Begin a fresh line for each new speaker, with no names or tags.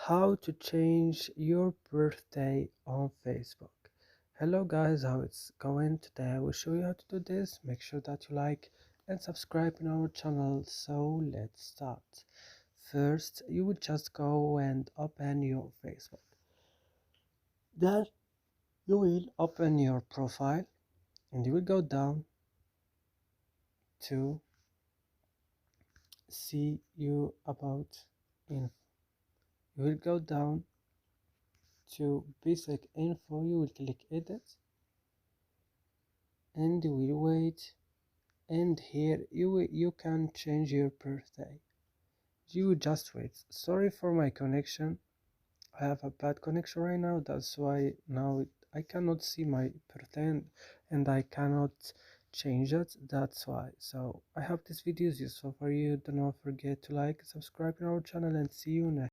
How to change your birthday on Facebook. Hello guys, how it's going? Today I will show you how to do this. Make sure that you like and subscribe in our channel. So let's start. First, you will just go and open your Facebook. Then you will open your profile and you will go down to see you about info. You will go down to basic info. You will click edit and you will wait, and here you can change your birthday. You just wait. Sorry for my connection, I have a bad connection right now, that's why now I cannot see my birthday and I cannot change it, that's why. So I hope this video is useful for you. Do not forget to like, subscribe in our channel, and see you next.